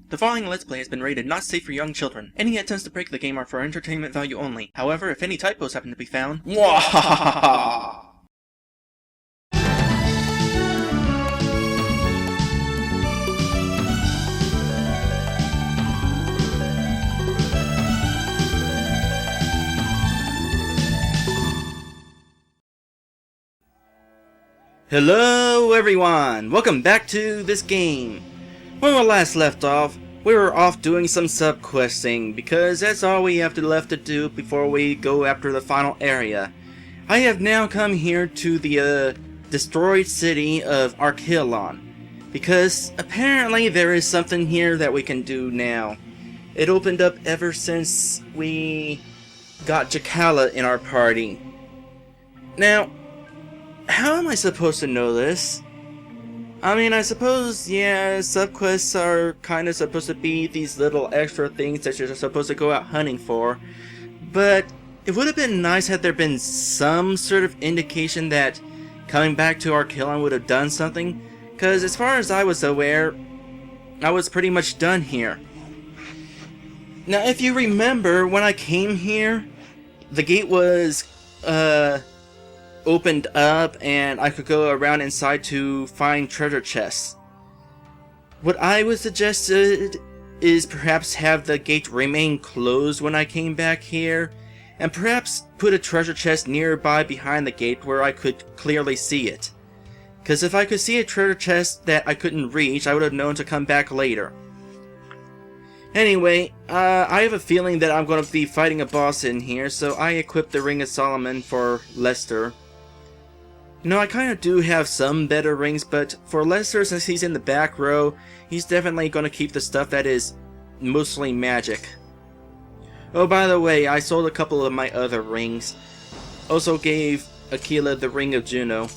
The following Let's Play has been rated not safe for young children. Any attempts to break the game are for entertainment value only. However, if any typos happen to be found, Mwahaha! Hello everyone! Welcome back to this game. When we last left off, we were off doing some sub-questing, because that's all we have left to do before we go after the final area. I have now come here to the destroyed city of Arkelon, because apparently there is something here that we can do now. It opened up ever since we got Jakala in our party. Now, how am I supposed to know this? I mean, I suppose, yeah, subquests are kind of supposed to be these little extra things that you're supposed to go out hunting for, but it would have been nice had there been some sort of indication that coming back to Arkelon would have done something, because as far as I was aware, I was pretty much done here. Now, if you remember, when I came here, the gate was, opened up and I could go around inside to find treasure chests. What I would suggest is perhaps have the gate remain closed when I came back here, and perhaps put a treasure chest nearby behind the gate where I could clearly see it. Because if I could see a treasure chest that I couldn't reach, I would have known to come back later. Anyway, I have a feeling that I'm going to be fighting a boss in here, so I equipped the Ring of Solomon for Lester. No, I kind of do have some better rings, but for Lester, since he's in the back row, he's definitely going to keep the stuff that is mostly magic. Oh, by the way, I sold a couple of my other rings. Also gave Aquila the Ring of Juno.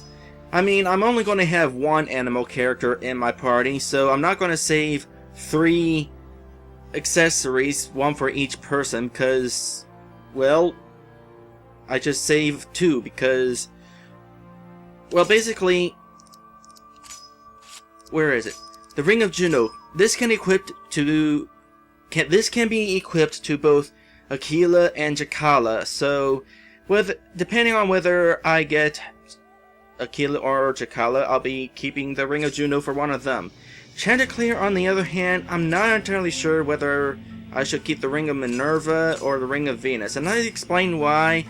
I mean, I'm only going to have one animal character in my party, so I'm not going to save 3 accessories, one for each person, because, well, I just saved 2 because, well, basically, where is it? The Ring of Juno. This can be equipped to both Aquila and Jakala. So, depending on whether I get Aquila or Jakala, I'll be keeping the Ring of Juno for one of them. Chanticleer, on the other hand, I'm not entirely sure whether I should keep the Ring of Minerva or the Ring of Venus, and I explain why.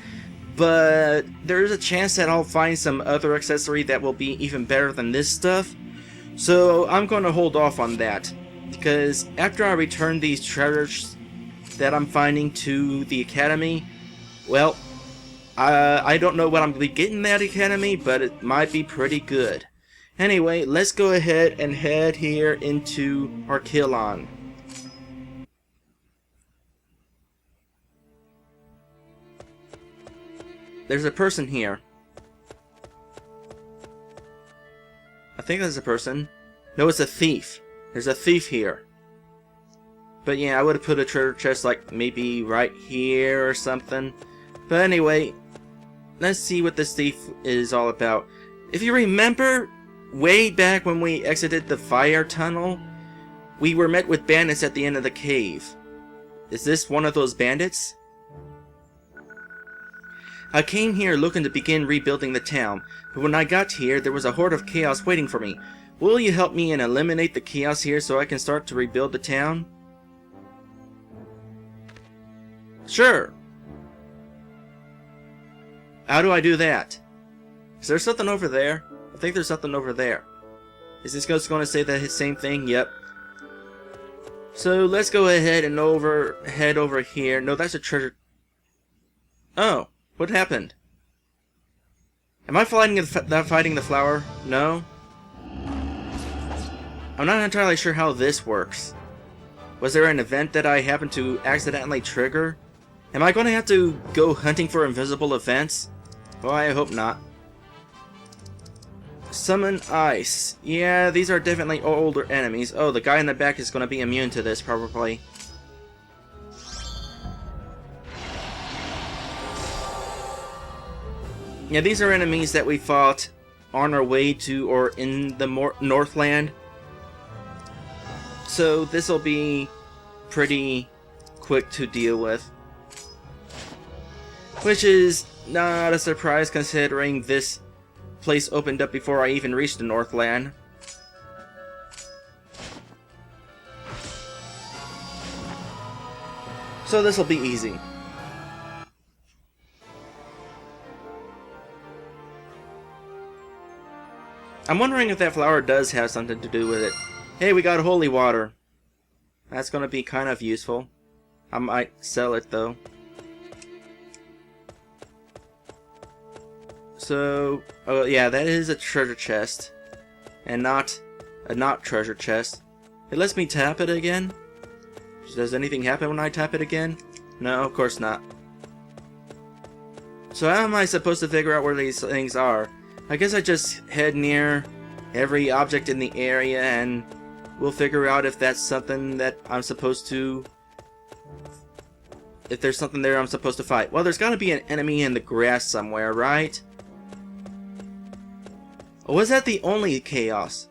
But there is a chance that I'll find some other accessory that will be even better than this stuff. So I'm going to hold off on that, because after I return these treasures that I'm finding to the academy, well, I don't know what I'm going to be getting at academy, but it might be pretty good. Anyway, let's go ahead and head here into Arkelon. There's a person here. I think there's a person. No, it's a thief. There's a thief here. But yeah, I would have put a treasure chest like maybe right here or something. But anyway, let's see what this thief is all about. If you remember, way back when we exited the fire tunnel, we were met with bandits at the end of the cave. Is this one of those bandits? I came here looking to begin rebuilding the town, but when I got here, there was a horde of chaos waiting for me. Will you help me and eliminate the chaos here so I can start to rebuild the town? Sure. How do I do that? Is there something over there? I think there's something over there. Is this just going to say the same thing? Yep. So let's go ahead and head over here. No, that's a treasure. Oh. What happened? Am I fighting the flower? No? I'm not entirely sure how this works. Was there an event that I happened to accidentally trigger? Am I going to have to go hunting for invisible events? Well, I hope not. Summon ice. Yeah, these are definitely older enemies. Oh, the guy in the back is going to be immune to this, probably. Yeah, these are enemies that we fought on our way to or in the Northland. So this will be pretty quick to deal with. Which is not a surprise considering this place opened up before I even reached the Northland. So this will be easy. I'm wondering if that flower does have something to do with it. Hey, we got holy water. That's gonna be kind of useful. I might sell it though. So, oh yeah, that is a treasure chest. And not a treasure chest. It lets me tap it again? Does anything happen when I tap it again? No, of course not. So how am I supposed to figure out where these things are? I guess I just head near every object in the area and we'll figure out if that's something that I'm supposed to... If there's something there I'm supposed to fight. Well, there's gotta be an enemy in the grass somewhere, right? Or was that the only chaos?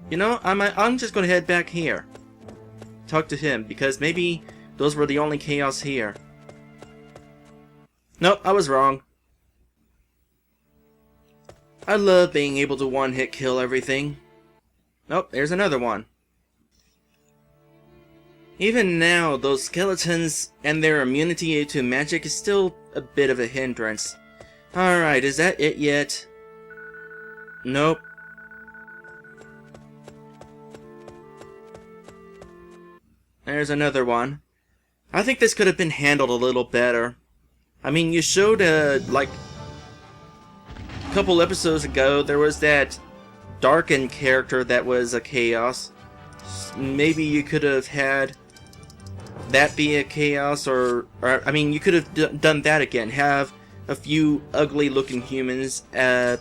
You know, I'm just gonna head back here. Talk to him, because maybe those were the only chaos here. Nope, I was wrong. I love being able to one-hit kill everything. Nope, there's another one. Even now, those skeletons and their immunity to magic is still a bit of a hindrance. Alright, is that it yet? Nope. There's another one. I think this could have been handled a little better. I mean, you showed like a couple episodes ago, there was that darkened character that was a chaos. Maybe you could have had that be a chaos, or I mean, you could have done that again. Have a few ugly-looking humans as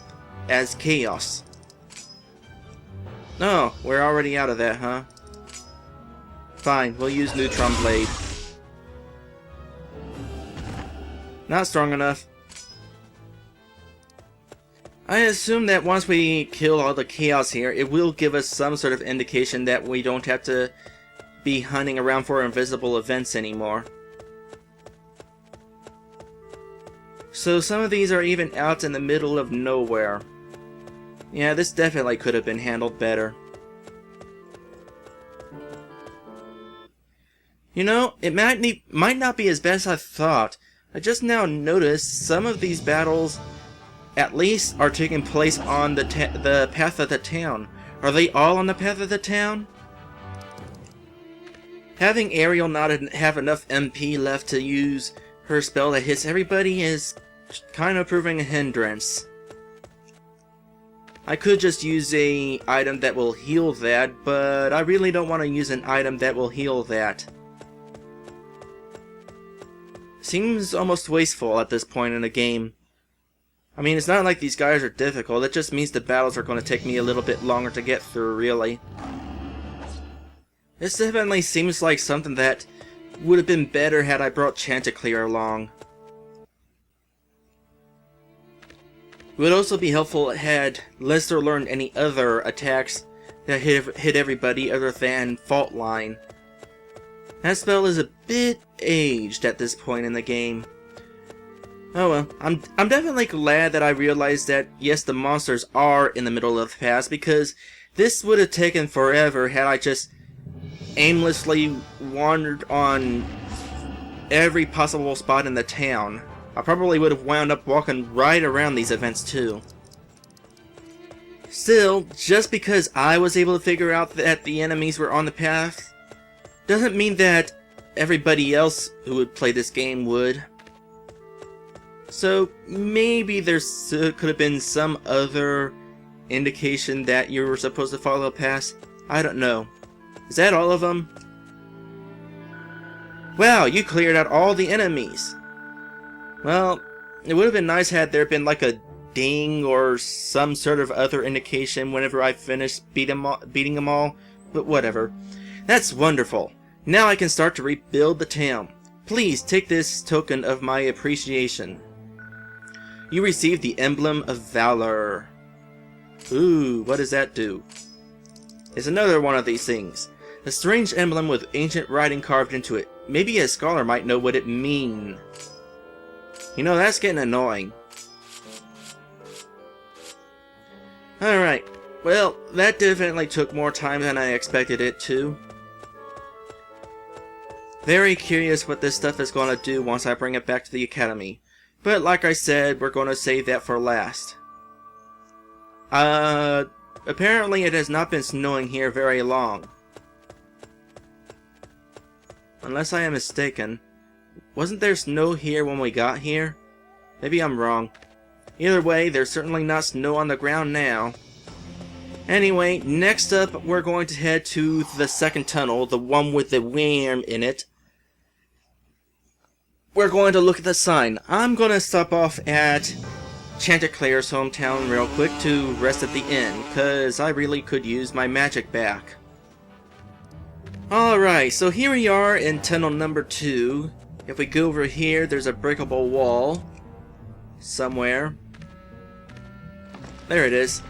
chaos. Oh, we're already out of that, huh? Fine, we'll use Neutron Blade. Not strong enough. I assume that once we kill all the chaos here, it will give us some sort of indication that we don't have to be hunting around for invisible events anymore. So some of these are even out in the middle of nowhere. Yeah, this definitely could have been handled better. You know, it might not be as bad as I thought. I just now noticed some of these battles, at least, are taking place on the path of the town. Are they all on the path of the town? Having Ariel not have enough MP left to use her spell that hits everybody is kind of proving a hindrance. I could just use a item that will heal that, but I really don't want to use an item that will heal that. Seems almost wasteful at this point in the game. I mean, it's not like these guys are difficult, it just means the battles are going to take me a little bit longer to get through, really. This definitely seems like something that would have been better had I brought Chanticleer along. It would also be helpful had Lester learned any other attacks that hit everybody other than Fault Line. That spell is a bit aged at this point in the game. Oh well, I'm definitely glad that I realized that, yes, the monsters are in the middle of the pass, because this would have taken forever had I just aimlessly wandered on every possible spot in the town. I probably would have wound up walking right around these events too. Still, just because I was able to figure out that the enemies were on the path, doesn't mean that everybody else who would play this game would. So maybe there could have been some other indication that you were supposed to follow a path. I don't know. Is that all of them? Wow, you cleared out all the enemies. Well, it would have been nice had there been like a ding or some sort of other indication whenever I finished beating them all, but whatever. That's wonderful. Now I can start to rebuild the town. Please take this token of my appreciation. You received the Emblem of Valor. Ooh, what does that do? It's another one of these things. A strange emblem with ancient writing carved into it. Maybe a scholar might know what it means. You know, that's getting annoying. Alright, well, that definitely took more time than I expected it to. Very curious what this stuff is going to do once I bring it back to the academy. But like I said, we're going to save that for last. Apparently it has not been snowing here very long. Unless I am mistaken. Wasn't there snow here when we got here? Maybe I'm wrong. Either way, there's certainly not snow on the ground now. Anyway, next up we're going to head to the second tunnel, the one with the worm in it. We're going to look at the sign. I'm going to stop off at Chanticleer's hometown real quick to rest at the inn, because I really could use my magic back. Alright, so here we are in tunnel number 2. If we go over here, there's a breakable wall somewhere. There it is.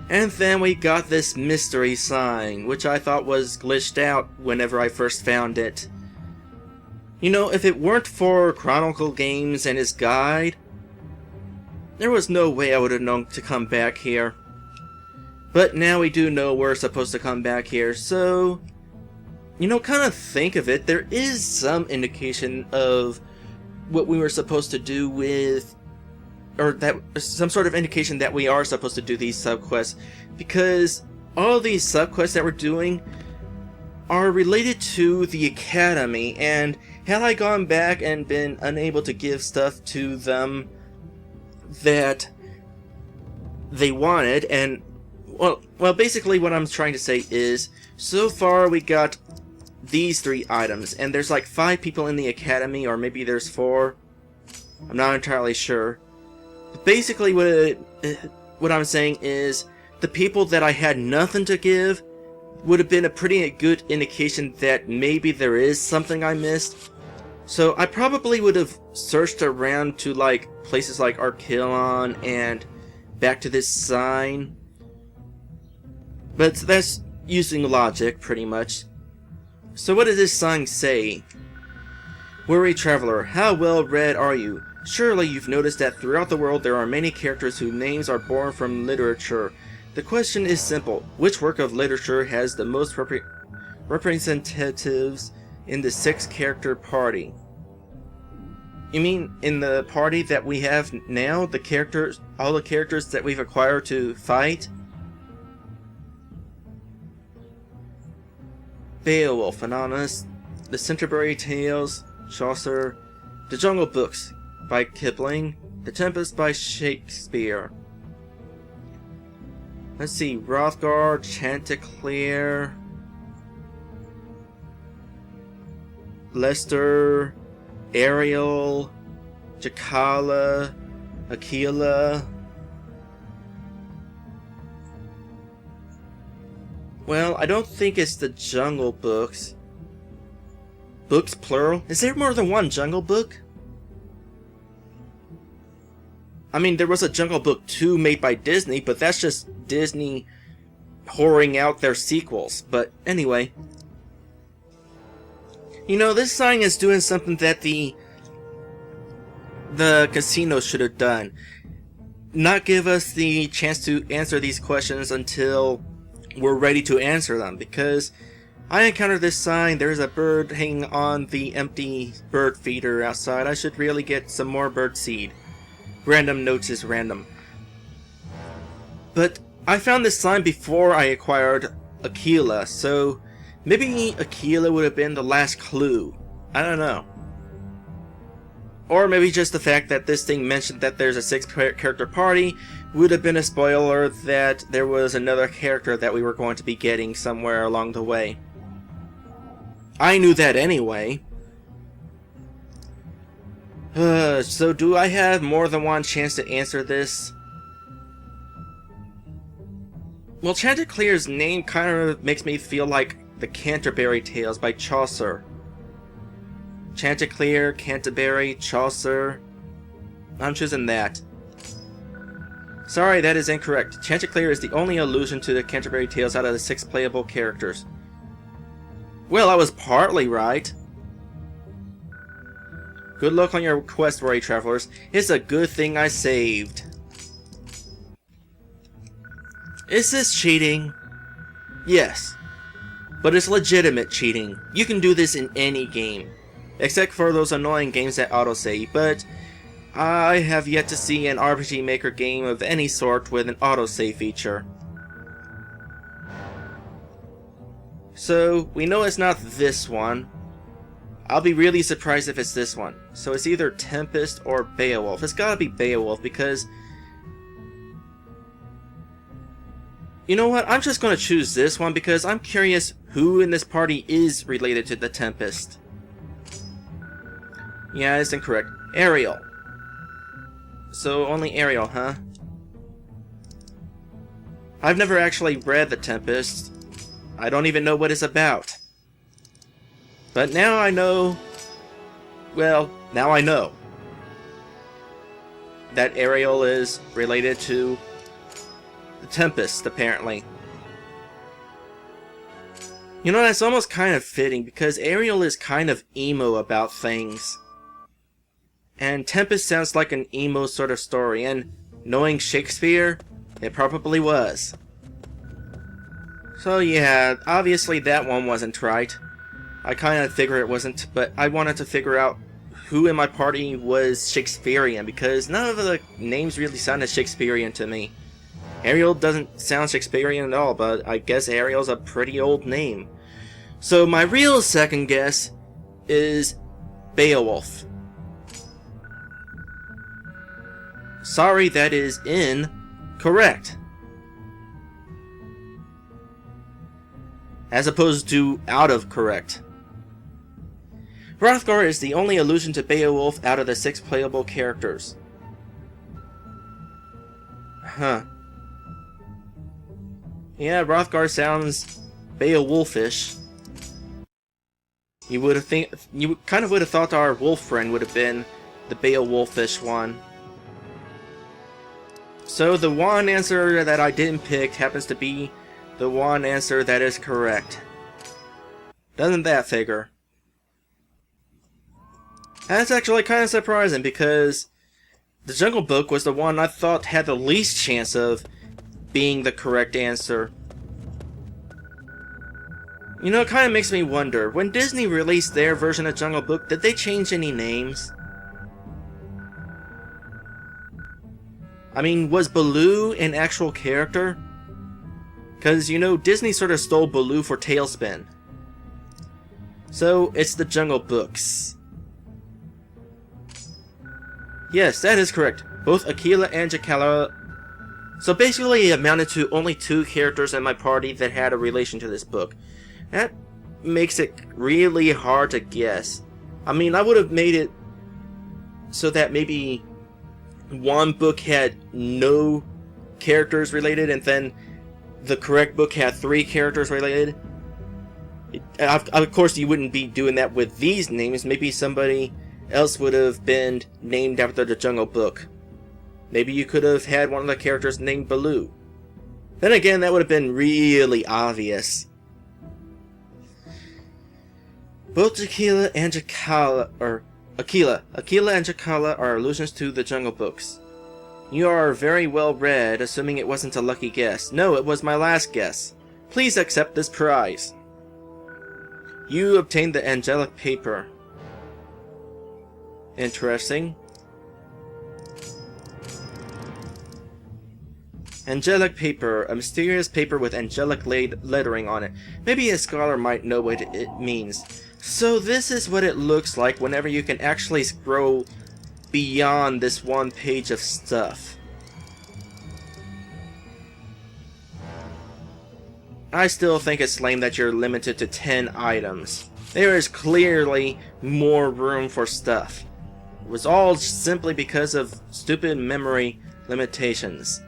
And then we got this mystery sign, which I thought was glitched out whenever I first found it. You know, if it weren't for Chronicle Games and his guide, there was no way I would have known to come back here. But now we do know we're supposed to come back here, so... You know, kind of think of it, there is some indication of what we were supposed to do with... Or that some sort of indication that we are supposed to do these subquests. Because all these subquests that we're doing are related to the academy, and had I gone back and been unable to give stuff to them that they wanted, and well basically what I'm trying to say is, so far we got these 3 items, and there's like 5 people in the academy, or maybe there's 4, I'm not entirely sure. But basically what I'm saying is, the people that I had nothing to give would have been a pretty good indication that maybe there is something I missed. So I probably would have searched around to like places like Archilon and back to this sign. But that's using logic pretty much. So what does this sign say? Weary traveler, how well read are you? Surely you've noticed that throughout the world there are many characters whose names are born from literature. The question is simple. Which work of literature has the most representatives in the 6-character party? You mean in the party that we have now? The characters, all the characters that we've acquired to fight? Beowulf, Anonymous, The Canterbury Tales, Chaucer, The Jungle Books by Kipling, The Tempest by Shakespeare. Let's see, Hrothgar, Chanticleer, Leicester, Ariel, Jacala, Aquila. Well, I don't think it's the Jungle Books. Books plural? Is there more than one Jungle Book? I mean, there was a Jungle Book 2 made by Disney, but that's just Disney whoring out their sequels. But anyway. You know, this sign is doing something that the casino should have done. Not give us the chance to answer these questions until we're ready to answer them. Because I encountered this sign, there's a bird hanging on the empty bird feeder outside. I should really get some more bird seed. Random notes is random. But I found this sign before I acquired Aquila, so maybe Aquila would have been the last clue. I don't know. Or maybe just the fact that this thing mentioned that there's a 6-character party would have been a spoiler that there was another character that we were going to be getting somewhere along the way. I knew that anyway. So do I have more than one chance to answer this? Well, Chanticleer's name kind of makes me feel like the Canterbury Tales by Chaucer. Chanticleer, Canterbury, Chaucer. I'm choosing that. Sorry, that is incorrect. Chanticleer is the only allusion to the Canterbury Tales out of the 6 playable characters. Well, I was partly right. Good luck on your quest, Roy Travelers. It's a good thing I saved. Is this cheating? Yes. But it's legitimate cheating. You can do this in any game. Except for those annoying games that autosave, but I have yet to see an RPG Maker game of any sort with an autosave feature. So, we know it's not this one. I'll be really surprised if it's this one. So it's either Tempest or Beowulf. It's gotta be Beowulf because... You know what? I'm just gonna choose this one because I'm curious who in this party is related to the Tempest. Yeah, it's incorrect. Ariel. So only Ariel, huh? I've never actually read The Tempest. I don't even know what it's about. But now I know... Well, now I know that Ariel is related to the Tempest, apparently. You know, that's almost kind of fitting, because Ariel is kind of emo about things. And Tempest sounds like an emo sort of story, and knowing Shakespeare, it probably was. So yeah, obviously that one wasn't right. I kind of figured it wasn't, but I wanted to figure out who in my party was Shakespearean, because none of the names really sounded Shakespearean to me. Ariel doesn't sound Shakespearean at all, but I guess Ariel's a pretty old name. So my real second guess is Beowulf. Sorry, that is incorrect. As opposed to out of correct. Hrothgar is the only allusion to Beowulf out of the 6 playable characters. Huh. Yeah, Hrothgar sounds Beowulfish. You kind of would have thought our wolf friend would have been the Beowulfish one. So the one answer that I didn't pick happens to be the one answer that is correct. Doesn't that figure? That's actually kind of surprising, because the Jungle Book was the one I thought had the least chance of being the correct answer. You know, it kind of makes me wonder, when Disney released their version of Jungle Book, did they change any names? I mean, was Baloo an actual character? Because, you know, Disney sort of stole Baloo for Tailspin. So, it's the Jungle Books. Yes, that is correct. Both Aquila and Jacala... So basically it amounted to only 2 characters in my party that had a relation to this book. That makes it really hard to guess. I mean, I would have made it so that maybe one book had no characters related, and then the correct book had 3 characters related. Of course, you wouldn't be doing that with these names. Maybe somebody else would have been named after the Jungle Book. Maybe you could have had one of the characters named Baloo. Then again, that would have been really obvious. Both Aquila and Jacala are allusions to the Jungle Books. You are very well read, assuming it wasn't a lucky guess. No, it was my last guess. Please accept this prize. You obtained the angelic paper. Interesting. Angelic paper, a mysterious paper with angelic lettering on it. Maybe a scholar might know what it means. So this is what it looks like whenever you can actually scroll beyond this one page of stuff. I still think it's lame that you're limited to 10 items. There is clearly more room for stuff. It was all simply because of stupid memory limitations.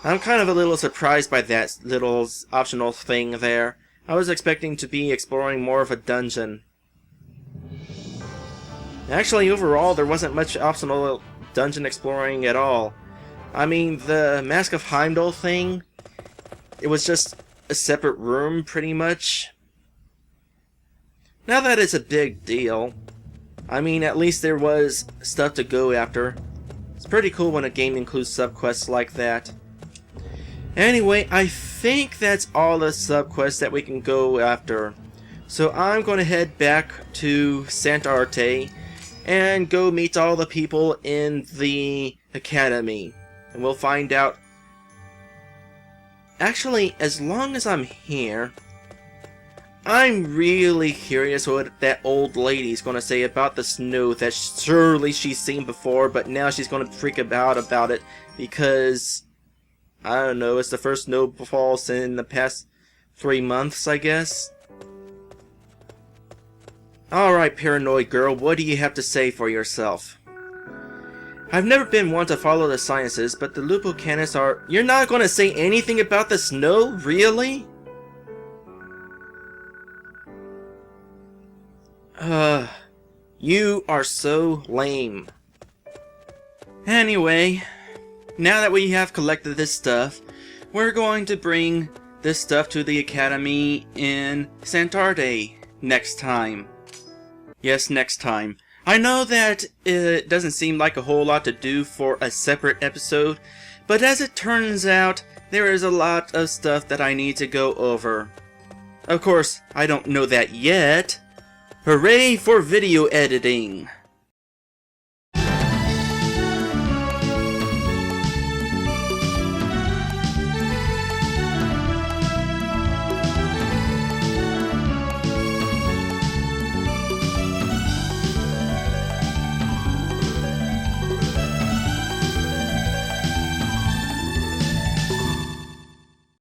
I'm kind of a little surprised by that little optional thing there. I was expecting to be exploring more of a dungeon. Actually, overall, there wasn't much optional dungeon exploring at all. I mean, the Mask of Heimdall thing, it was just a separate room, pretty much. Not that it's a big deal. I mean, at least there was stuff to go after. It's pretty cool when a game includes subquests like that. Anyway, I think that's all the subquests that we can go after. So I'm going to head back to Santarte and go meet all the people in the academy. And we'll find out. Actually, as long as I'm here, I'm really curious what that old lady's going to say about the snow that surely she's seen before, but now she's going to freak out about it because, I don't know, it's the first snowfall in the past 3 months, I guess. Alright, paranoid girl, what do you have to say for yourself? I've never been one to follow the sciences, but the Lupocanis are... You're not going to say anything about the snow? Really? You are so lame. Anyway, now that we have collected this stuff, we're going to bring this stuff to the academy in Santarte next time. Yes, next time. I know that it doesn't seem like a whole lot to do for a separate episode, but as it turns out, there is a lot of stuff that I need to go over. Of course, I don't know that yet. Hooray for video editing!